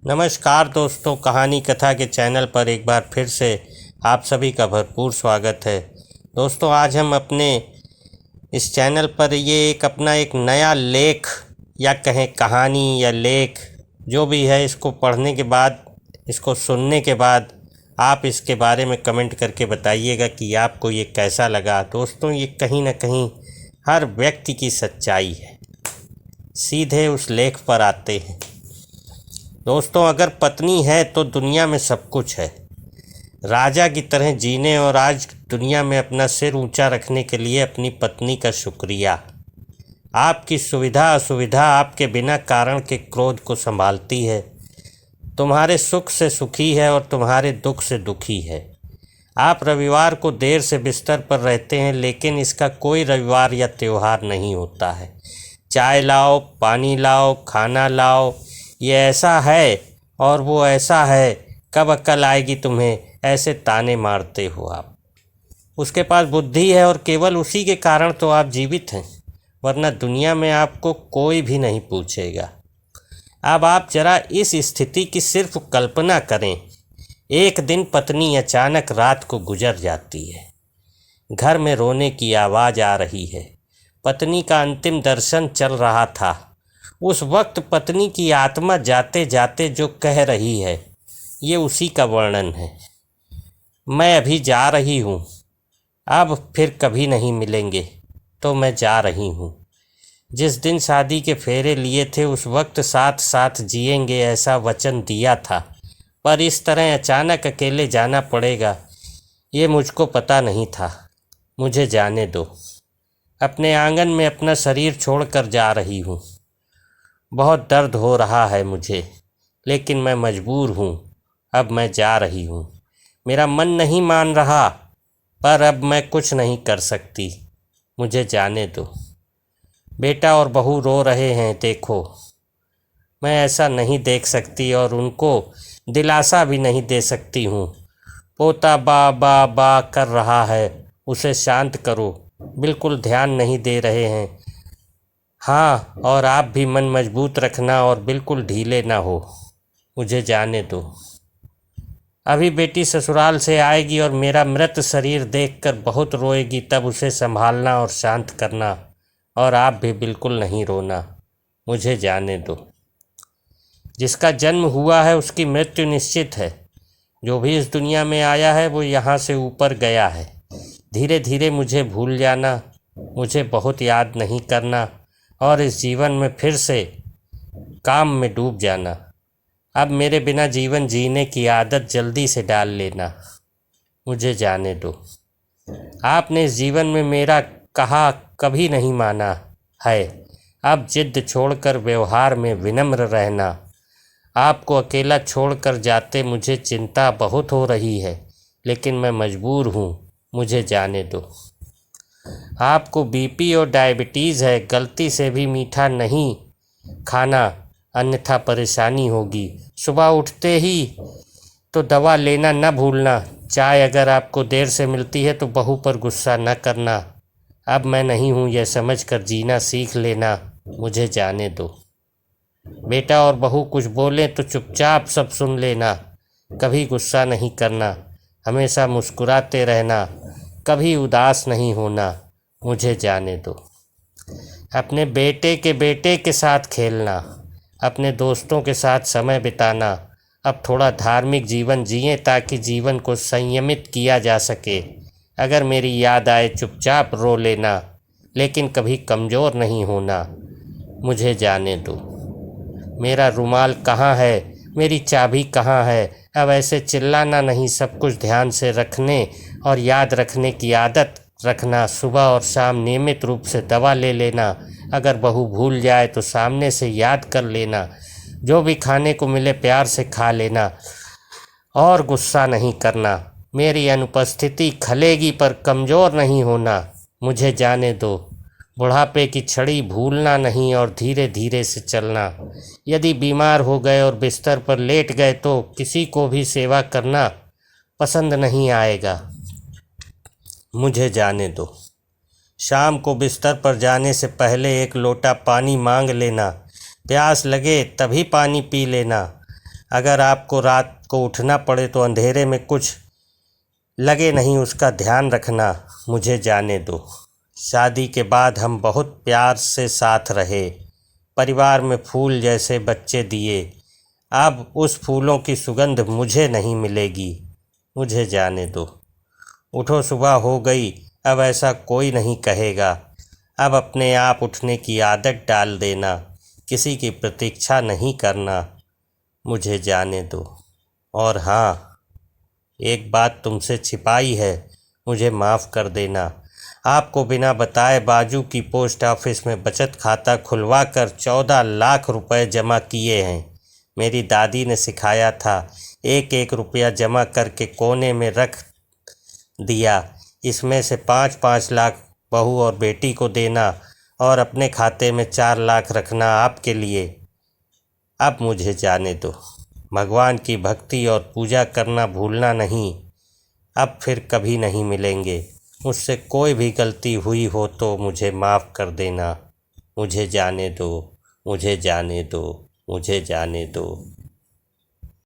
नमस्कार दोस्तों, कहानी कथा के चैनल पर एक बार फिर से आप सभी का भरपूर स्वागत है। दोस्तों, आज हम अपने इस चैनल पर ये अपना एक नया लेख या कहें कहानी या लेख जो भी है, इसको पढ़ने के बाद, इसको सुनने के बाद आप इसके बारे में कमेंट करके बताइएगा कि आपको ये कैसा लगा। दोस्तों, ये कहीं ना कहीं हर व्यक्ति की सच्चाई है। सीधे उस लेख पर आते हैं। दोस्तों, अगर पत्नी है तो दुनिया में सब कुछ है। राजा की तरह जीने और आज दुनिया में अपना सिर ऊंचा रखने के लिए अपनी पत्नी का शुक्रिया। आपकी सुविधा असुविधा आपके बिना कारण के क्रोध को संभालती है। तुम्हारे सुख से सुखी है और तुम्हारे दुख से दुखी है। आप रविवार को देर से बिस्तर पर रहते हैं, लेकिन इसका कोई रविवार या त्यौहार नहीं होता है। चाय लाओ, पानी लाओ, खाना लाओ, ये ऐसा है और वो ऐसा है, कब अक्ल आएगी तुम्हें, ऐसे ताने मारते हो आप। उसके पास बुद्धि है और केवल उसी के कारण तो आप जीवित हैं, वरना दुनिया में आपको कोई भी नहीं पूछेगा। अब आप जरा इस स्थिति की सिर्फ कल्पना करें। एक दिन पत्नी अचानक रात को गुजर जाती है। घर में रोने की आवाज़ आ रही है। पत्नी का अंतिम दर्शन चल रहा था। उस वक्त पत्नी की आत्मा जाते जाते जो कह रही है, ये उसी का वर्णन है। मैं अभी जा रही हूँ, अब फिर कभी नहीं मिलेंगे, तो मैं जा रही हूँ। जिस दिन शादी के फेरे लिए थे उस वक्त साथ साथ जिएंगे ऐसा वचन दिया था, पर इस तरह अचानक अकेले जाना पड़ेगा ये मुझको पता नहीं था। मुझे जाने दो। अपने आंगन में अपना शरीर छोड़कर जा रही हूँ। बहुत दर्द हो रहा है मुझे, लेकिन मैं मजबूर हूँ। अब मैं जा रही हूँ। मेरा मन नहीं मान रहा, पर अब मैं कुछ नहीं कर सकती। मुझे जाने दो। बेटा और बहू रो रहे हैं, देखो। मैं ऐसा नहीं देख सकती और उनको दिलासा भी नहीं दे सकती हूँ। पोता बा बा बा कर रहा है, उसे शांत करो। बिल्कुल ध्यान नहीं दे रहे हैं। हाँ, और आप भी मन मजबूत रखना और बिल्कुल ढीले ना हो। मुझे जाने दो। अभी बेटी ससुराल से आएगी और मेरा मृत शरीर देखकर बहुत रोएगी, तब उसे संभालना और शांत करना, और आप भी बिल्कुल नहीं रोना। मुझे जाने दो। जिसका जन्म हुआ है उसकी मृत्यु निश्चित है। जो भी इस दुनिया में आया है वो यहाँ से ऊपर गया है। धीरे धीरे मुझे भूल जाना, मुझे बहुत याद नहीं करना और इस जीवन में फिर से काम में डूब जाना। अब मेरे बिना जीवन जीने की आदत जल्दी से डाल लेना। मुझे जाने दो। आपने इस जीवन में मेरा कहा कभी नहीं माना है। अब जिद छोड़कर व्यवहार में विनम्र रहना। आपको अकेला छोड़कर जाते मुझे चिंता बहुत हो रही है, लेकिन मैं मजबूर हूँ। मुझे जाने दो। आपको बीपी और डायबिटीज़ है, गलती से भी मीठा नहीं खाना, अन्यथा परेशानी होगी। सुबह उठते ही तो दवा लेना न भूलना। चाय अगर आपको देर से मिलती है तो बहू पर गुस्सा न करना। अब मैं नहीं हूँ यह समझकर जीना सीख लेना। मुझे जाने दो। बेटा और बहू कुछ बोलें तो चुपचाप सब सुन लेना। कभी गुस्सा नहीं करना, हमेशा मुस्कुराते रहना, कभी उदास नहीं होना। मुझे जाने दो। अपने बेटे के साथ खेलना, अपने दोस्तों के साथ समय बिताना। अब थोड़ा धार्मिक जीवन जिएं ताकि जीवन को संयमित किया जा सके। अगर मेरी याद आए चुपचाप रो लेना, लेकिन कभी कमज़ोर नहीं होना। मुझे जाने दो। मेरा रुमाल कहाँ है, मेरी चाबी कहाँ है। अब ऐसे चिल्लाना नहीं, सब कुछ ध्यान से रखने और याद रखने की आदत रखना। सुबह और शाम नियमित रूप से दवा ले लेना। अगर बहू भूल जाए तो सामने से याद कर लेना। जो भी खाने को मिले प्यार से खा लेना और गुस्सा नहीं करना। मेरी अनुपस्थिति खलेगी पर कमज़ोर नहीं होना। मुझे जाने दो। बुढ़ापे की छड़ी भूलना नहीं और धीरे धीरे से चलना। यदि बीमार हो गए और बिस्तर पर लेट गए तो किसी को भी सेवा करना पसंद नहीं आएगा। मुझे जाने दो। शाम को बिस्तर पर जाने से पहले एक लोटा पानी मांग लेना। प्यास लगे तभी पानी पी लेना। अगर आपको रात को उठना पड़े तो अंधेरे में कुछ लगे नहीं उसका ध्यान रखना, मुझे जाने दो। शादी के बाद हम बहुत प्यार से साथ रहे, परिवार में फूल जैसे बच्चे दिए। अब उस फूलों की सुगंध मुझे नहीं मिलेगी, मुझे जाने दो। उठो सुबह हो गई, अब ऐसा कोई नहीं कहेगा। अब अपने आप उठने की आदत डाल देना, किसी की प्रतीक्षा नहीं करना, मुझे जाने दो। और हाँ, एक बात तुमसे छिपाई है, मुझे माफ़ कर देना। आपको बिना बताए बाजू की पोस्ट ऑफिस में बचत खाता खुलवा कर 14 लाख रुपए जमा किए हैं। मेरी दादी ने सिखाया था, एक एक रुपया जमा करके कोने में रख दिया। इसमें से 5-5 लाख बहू और बेटी को देना और अपने खाते में 4 लाख रखना आपके लिए। अब मुझे जाने दो। भगवान की भक्ति और पूजा करना भूलना नहीं। अब फिर कभी नहीं मिलेंगे। मुझसे कोई भी गलती हुई हो तो मुझे माफ़ कर देना। मुझे जाने दो, मुझे जाने दो, मुझे जाने दो।